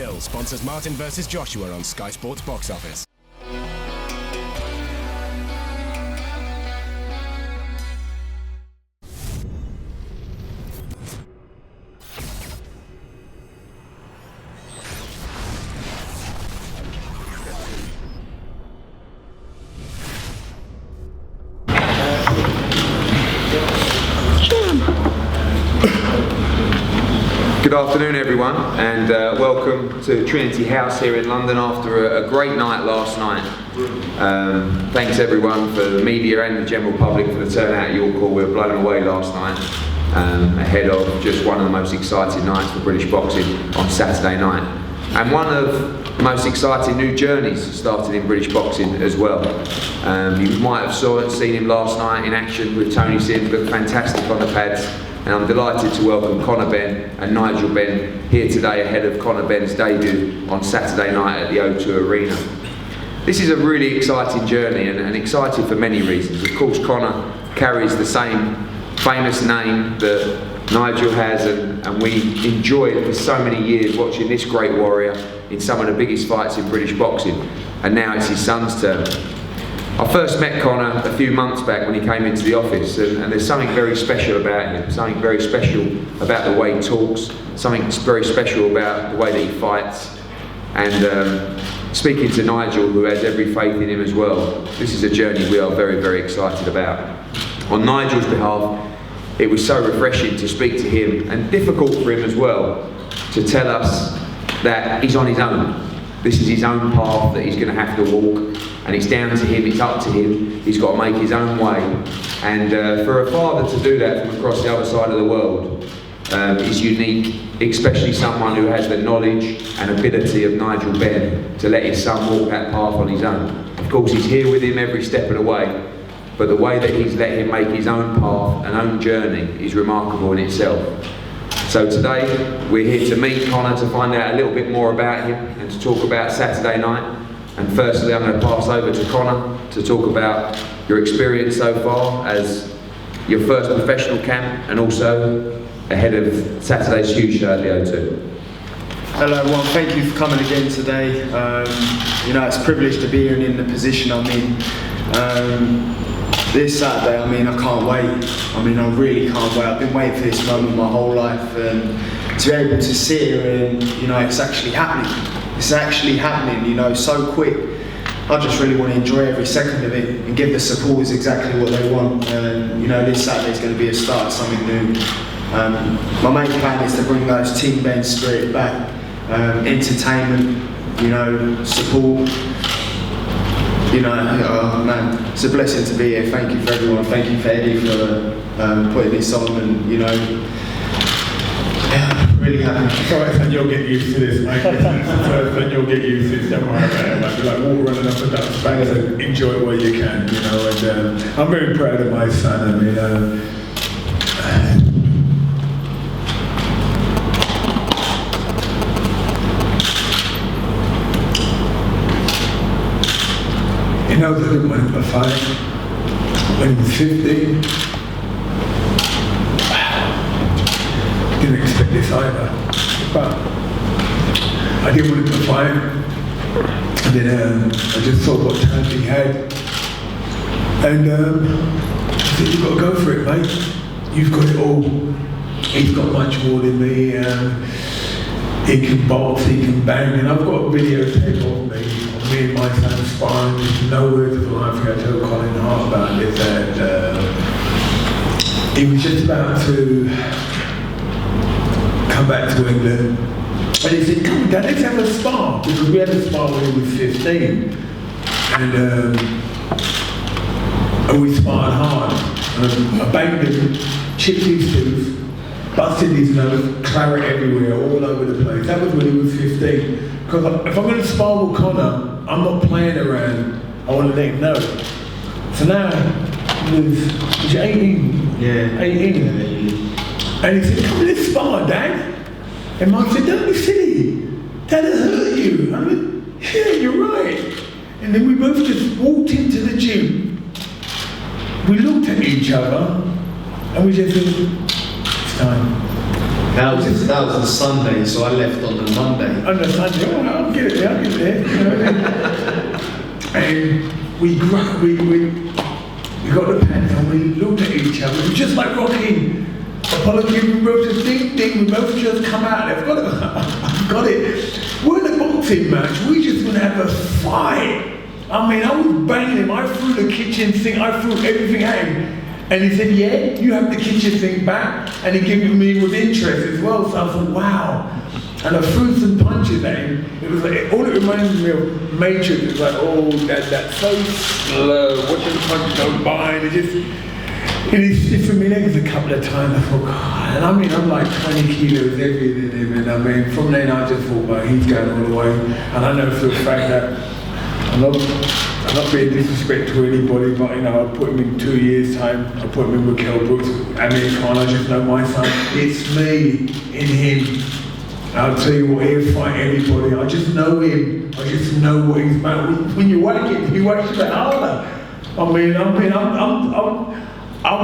Hill sponsors Martin vs Joshua on Sky Sports Box Office. Good afternoon everyone, and welcome to Trinity House here in London after a great night last night. Thanks everyone, for the media and the general public, for the turnout at York Hall. We were blown away last night, ahead of just one of the most exciting nights for British boxing on Saturday night. And one of the most exciting new journeys started in British boxing as well. You might have seen him last night in action with Tony Sims, looked fantastic on the pads. And I'm delighted to welcome Conor Benn and Nigel Benn here today ahead of Conor Benn's debut on Saturday night at the O2 Arena. This is a really exciting journey, and exciting for many reasons. Of course, Conor carries the same famous name that Nigel has, and we enjoyed for so many years watching this great warrior in some of the biggest fights in British boxing, and now it's his son's turn. I first met Conor a few months back when he came into the office, and there's something very special about him, something very special about the way he talks, something very special about the way that he fights. And speaking to Nigel, who has every faith in him as well, this is a journey we are very, very excited about. On Nigel's behalf, it was so refreshing to speak to him, and difficult for him as well, to tell us that he's on his own. This is his own path that he's going to have to walk, and it's down to him, it's up to him. He's got to make his own way. And for a father to do that from across the other side of the world is unique, especially someone who has the knowledge and ability of Nigel Benn to let his son walk that path on his own. Of course, he's here with him every step of the way, but the way that he's let him make his own path and own journey is remarkable in itself. So today, we're here to meet Conor, to find out a little bit more about him and to talk about Saturday night. And firstly, I'm going to pass over to Conor to talk about your experience so far as your first professional camp, and also ahead of Saturday's huge show at the O2. Hello everyone, thank you for coming again today. You know, it's a privilege to be here and in the position I'm in. This Saturday, I mean, I can't wait. I mean, I really can't wait. I've been waiting for this moment my whole life, and to be able to sit here and, you know, it's actually happening. It's actually happening, you know, so quick. I just really want to enjoy every second of it and give the supporters exactly what they want. And, you know, this Saturday is going to be a start of something new. My main plan is to bring those Team Benn spirit back. Entertainment, you know, support. You know, oh man, it's a blessing to be here. Thank you for everyone. Thank you for Eddie for putting this on, and you know, yeah, really happy. It's alright, and you'll get used to this, mate. And you'll get used to this. Don't worry about it. Like, like walk running up and down the space and enjoy it while you can, you know. And I'm very proud of my son. I mean, he knows I didn't want him to fight when he was 15. Didn't expect this either, but I didn't want him to fight. And then I just saw what talent he had, and I said, "You've got to go for it, mate. You've got it all. He's got much more than me. He can box, he can bang, and I've got a videotape of me and my son sparring. There's no words of life. I told Colin Hart about it, that he was just about to come back to England, and he said, "Come on, Dad, let's have a spar," because we had a spar when he was 15, and we sparred hard. I banged him, chipped his tooth, busted his nose, claret everywhere, all over the place. That was when he was 15. Because if I'm going to spar with Conor, I'm not playing around. I want to let him know. So now, was 18? Yeah. 18. And he said, "Come on, let's spar, Dad." And Mum said, "Don't be silly. Dad'll hurt you." I went, "Yeah, you're right." And then we both just walked into the gym. We looked at each other, and we just said, "It's time." That was the Sunday, so I left on the Monday. On the Sunday, oh, I'll get it there, you know what I mean? And we got the pants and we looked at each other. It was just like Rocky. Apology, we wrote a ding ding, we both just come out. I've got it. We're in a boxing match, we just gonna have a fight. I mean, I was banging him, I threw the kitchen sink, I threw everything at him. And he said, yeah, you have the kitchen sink back. And he gave it me with interest as well. So I thought, wow. And I threw some punches at him. It was like, all it reminded me of Matrix. It was like, oh, that's so slow. Watching the punch go by. And he stiffened me legs a couple of times. I thought, God. And I mean, I'm like 20 kilos heavier than him. And I mean, from then I just thought, well, he's going all the way. And I know for a fact that I'm not being disrespectful to anybody, but you know, I put him in 2 years' time. I put him in with Kell Brooks, American. I just know my son. It's me in him. I'll tell you what, he'll fight anybody. I just know him. I just know what he's about. When you whack him, he whacks a bit harder. I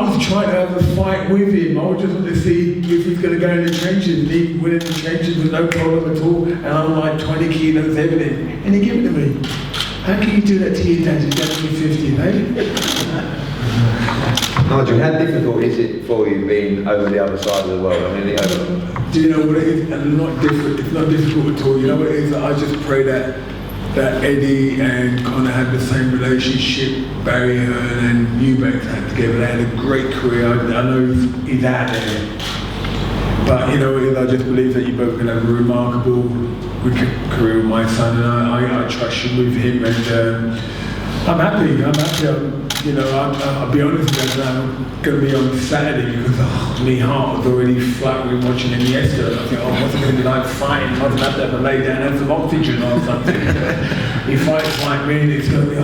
was trying to have a fight with him. I was just want to see if he's going to go in the trenches. And he went in the trenches with no problem at all. And I'm like 20 kilos heavier. And he gave it to me. How can you do that to your dad? Your dad's 50, mate. Nigel, how difficult is it for you being over the other side of the world? I mean, do you know what it is? And it's not difficult at all. You know what it is? I just pray that Eddie and Conor had the same relationship Barry Hearn and Eubanks had together. They had a great career. I know he's out there. But you know what it is? I just believe that you both can have a remarkable career with my son, and I trust you with him, and I'm happy. You know, I'll be honest with you, I'm going to be on Saturday because my heart was already flat with watching him yesterday. I think, oh, what's it going to be like fighting? I'm going to have to lay down and have some oxygen or something. He fights like me, and it's going to be,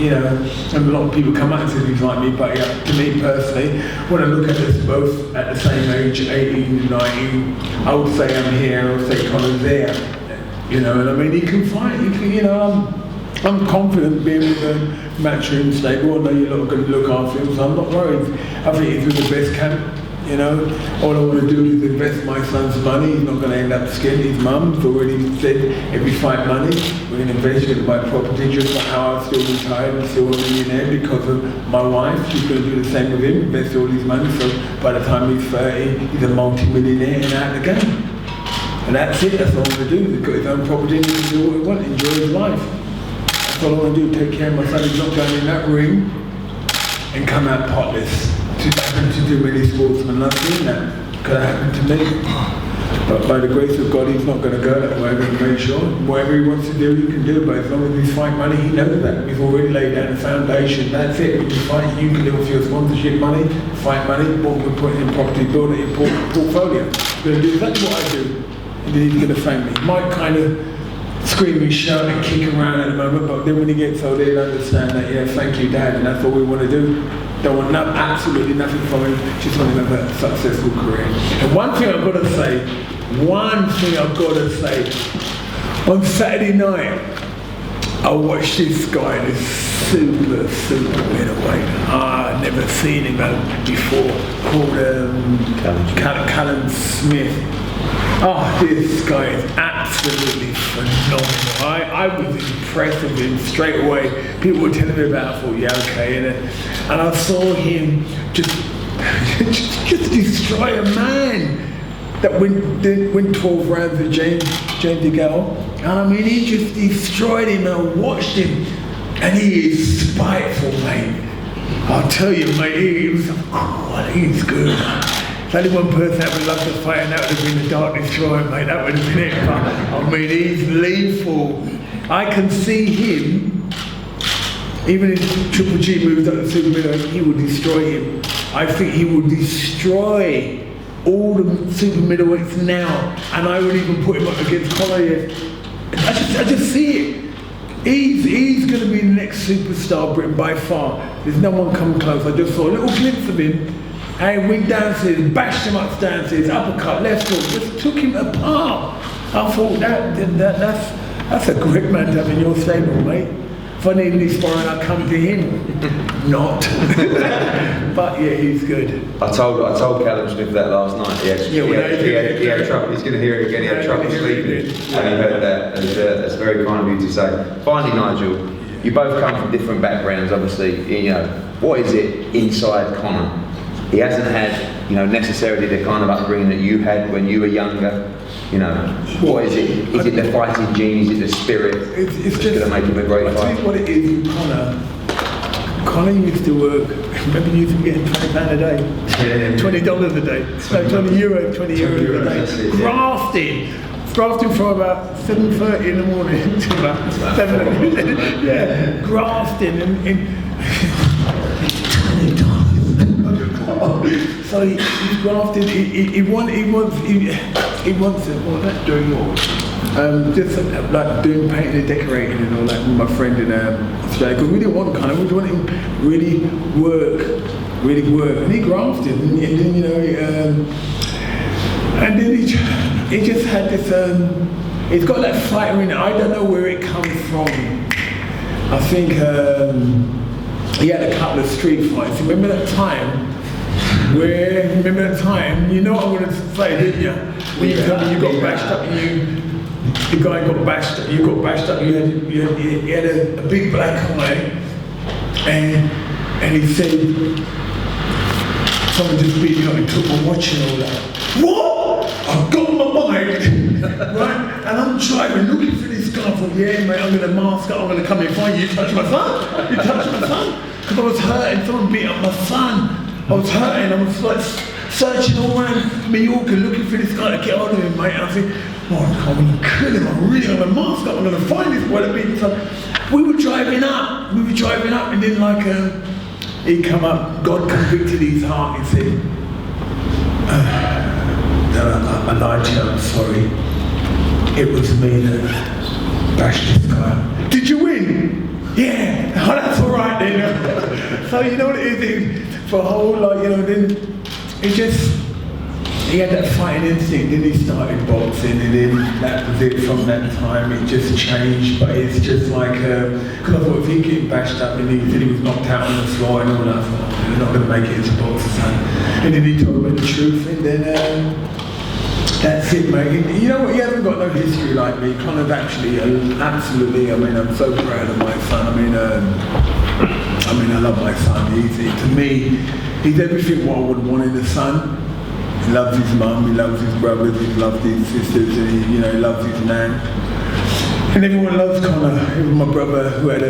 you know, and a lot of people come out and say things like me, but yeah, to me personally, when I look at us both at the same age, 18, 19, I would say I'm here, I would say Conor's there. You know, and I mean, he can fight, you know, I'm confident being with the Matchroom stable. I know you're not going to look after him, so I'm not worried. I think he's with the best camp, you know. All I want to do is invest my son's money. He's not going to end up scared. His mum's already said, if we fight money, we're going to invest it in my property, just like how I'm still retired and still a millionaire because of my wife. She's going to do the same with him, invest all his money, so by the time he's 30, he's a multi-millionaire and out of the game. And that's it, that's all I want to do. He's got his own property and he can do what he wants, enjoy his life. That's all I want to do, take care of my son. He's not going in that ring and come out potless. To happen to do many sportsmen, I've seen that. Could have happened to me. But by the grace of God, he's not going to go that way. I'm going to make sure whatever he wants to do, he can do. But as long as he's fight money, he knows that. We've already laid down the foundation. That's it. We can fight. You can live off your sponsorship money, fight money, what we're putting in property, build it in portfolio. We're going to do exactly what I do. And then he's going to thank me. Might kind of scream and shout and kick around at the moment, but then when he gets older, he'll understand that, yeah, thank you, Dad, and that's all we want to do. Don't want absolutely nothing from him, just want to have a successful career. And one thing I've got to say, on Saturday night, I watched this guy, this super middleweight. I've never seen him before, called Callum Smith. Oh, this guy is absolutely phenomenal. I was impressed with him straight away. People were telling me about it, I thought, yeah, okay. And I saw him just destroy a man that went 12 rounds with James DeGale. And I mean, he just destroyed him, and I watched him. And he is spiteful, mate. I'll tell you, mate, he's good. There's only one person that would love to fight, and that would have been the Dark Destroyer, mate. That would have been it. But, I mean, he's lethal. I can see him, even if Triple G moves up to super middleweight, he will destroy him. I think he will destroy all the super middleweights now, and I would even put him up against Conor. I just see it. He's going to be the next superstar of Britain by far. There's no one coming close. I just saw a little glimpse of him. And went downstairs, bashed him upstairs, uppercut, left hook, just took him apart. I thought that's a great man to have in your stable, mate. if I need any sparring, I come to him. Not. But yeah, he's good. I told Callum Smith that last night. He had trouble. He's going to hear it again. He had trouble sleeping, and he heard that. That's very kind of you to say. Finally, Nigel, you both come from different backgrounds. Obviously, you know, what is it inside Conor? He hasn't had, you know, necessarily the kind of upbringing that you had when you were younger. You know, what is it? Is it the fighting gene? Is it the spirit? It's just going to make him a great I fighter. think what it is with Conor. Conor used to work. Remember, he used to be getting £20 a day, $20 a day, no, 20 euros a day. Grafting from about 7:30 in the morning to about 7. Yeah, grafting and so he's grafted. He wants it. Well, that's doing more. Just like doing painting and decorating and all that with my friend in Australia, because we didn't want Conor, we wanted him really work, and he grafted, and then, you know, and then he just had this, he's got that fighter in it. I don't know where it comes from. I think he had a couple of street fights. Remember that time? You know what I'm going to say, didn't you? When you told me you got bashed up and the guy got bashed up, you had a big black eye, and he said, someone just beat you up and took my watch and all that. What? I've got my bike, right? And I'm driving, looking for this guy. I thought, yeah, mate, I'm going to mask up, I'm going to come and find you. You touched my son? You touched my son? Because I was hurting, someone beat up my son. I was hurting, I was like searching all around Mallorca looking for this guy to get hold of him, mate. And I think, oh, I'm going to kill him, I'm going to mask up, I'm going to find this boy that beat me. So we were driving up, and then like, he come up, God convicted his heart, he said, I lied to you, I'm sorry. It was me that bashed this guy. Did you win? Yeah, oh, that's all right then. So you know what it is, for a whole lot, you know, then he had that fighting instinct, then he started boxing, and then that was it. From that time it just changed, but it's just like, because I thought if he get bashed up and he said he was knocked out on the floor and all that, I thought, you're not going to make it as a boxer, son. And then he told me the truth, and then that's it, mate. You know what, he hasn't got no history like me. Conor's actually, absolutely, I mean, I'm so proud of my son. I mean, I love my son. To me, he's everything what I would want in a son. He loves his mum, he loves his brothers, he loves his sisters, and he loves his nan. And everyone loves Conor. Even my brother, who had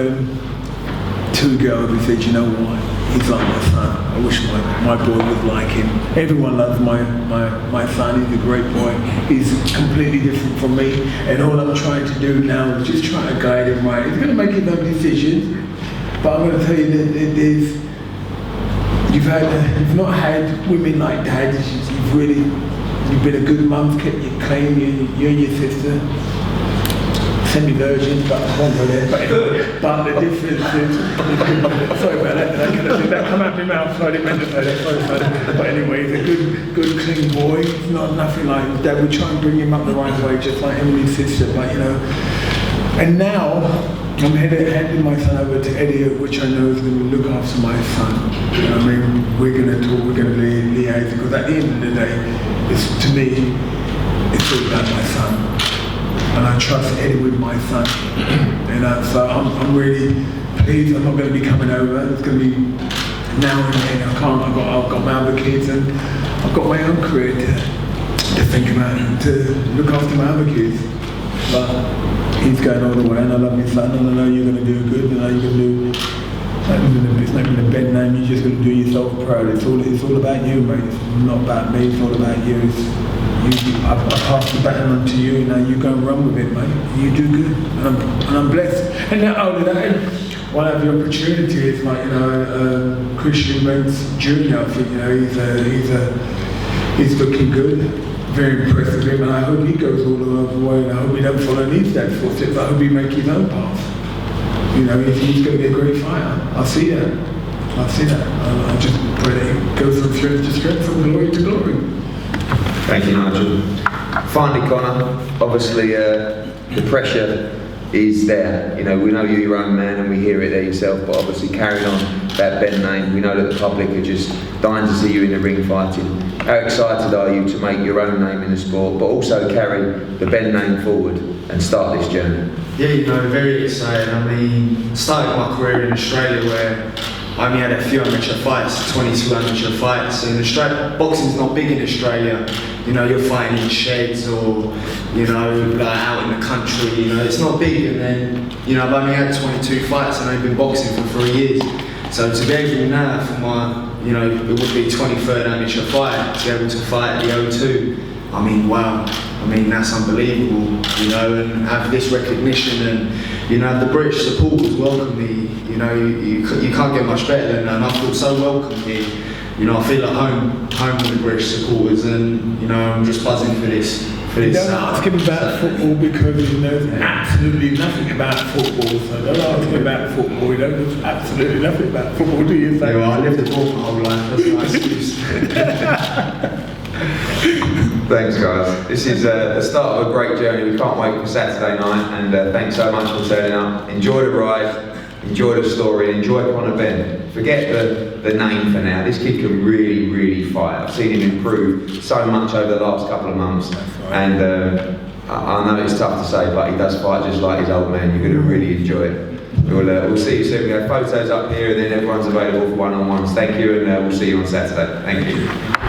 2 girls, he said, you know what? He's like my son. I wish my boy was like him. Everyone loves my son. He's a great boy. He's completely different from me. And all I'm trying to do now is just try to guide him right. He's going to make his own decisions. But I'm going to tell you that you've not had women like Dad. You've been a good mum, kept you clean, you and your sister. Semi-virgin, but I won't go there. But the difference is, sorry about that, that come out of my mouth, so I didn't mean to say that, sorry. But anyway, he's a good clean boy. He's not nothing like his dad. We try and bring him up the right way, just like him and his sister, but you know. And now, I'm handing my son over to Eddie, which I know is going to look after my son. You know what I mean? We're going to talk, we're going to liaise, because at the end of the day, to me, it's all about my son. And I trust Eddie with my son. And so I'm really pleased. I'm not going to be coming over. It's going to be now and then. I've got my other kids, and I've got my own career to think about and to look after my other kids. But he's going all the way, and I love my son, and I know you're going to do good, and I know you're going to do. It's not going to bend name. You're just going to do yourself proud. It's all about you, mate. It's not about me. It's all about you. I pass the baton on to you, now you go and run with it, mate. You do good, and I'm blessed. And not only that, one of the opportunities, like, you know, Christian Rhodes Jr. I think, you know, he's looking good. Very impressed with him, and I hope he goes all the way, and I hope he don't follow his dad's footsteps. I hope he makes his own path. You know, he's going to be a great fighter. I see that. I just pray that he goes from strength to strength, from glory to glory. Thank you, Nigel. Finally, Conor, obviously the pressure is there. You know, we know you're your own man and we hear it there yourself, but obviously carrying on that Benn name, we know that the public are just dying to see you in the ring fighting. How excited are you to make your own name in the sport, but also carry the Benn name forward and start this journey? Yeah, you know, very excited. I mean, started my career in Australia where I only had a few amateur fights, 22 amateur fights. In Australia, boxing's not big in Australia. You know, you're fighting in sheds or, you know, like out in the country, you know, it's not big. And then, you know, I've only had 22 fights and I've been boxing for 3 years. So to be able now for my, you know, it would be 23rd amateur fight, to be able to fight at the O2, I mean, wow. I mean, that's unbelievable, you know, and have this recognition and, you know, the British supporters welcome me, you know, you can't get much better than that, and I feel so welcome here. You know, I feel at home with the British supporters, and, you know, I'm just buzzing for this. You don't ask him about football because he knows absolutely nothing about football. So don't ask him about football. He knows absolutely nothing about football, do you? Yeah, well, I lived abroad my whole life. That's my excuse. Thanks, guys. This is the start of a great journey. We can't wait for Saturday night, and thanks so much for turning up. Enjoy the ride, enjoy the story, enjoy Conor Benn. Forget the name for now. This kid can really, really fight. I've seen him improve so much over the last couple of months, and I know it's tough to say, but he does fight just like his old man. You're going to really enjoy it. We'll see you soon. We have photos up here, and then everyone's available for one-on-ones. Thank you, and we'll see you on Saturday. Thank you.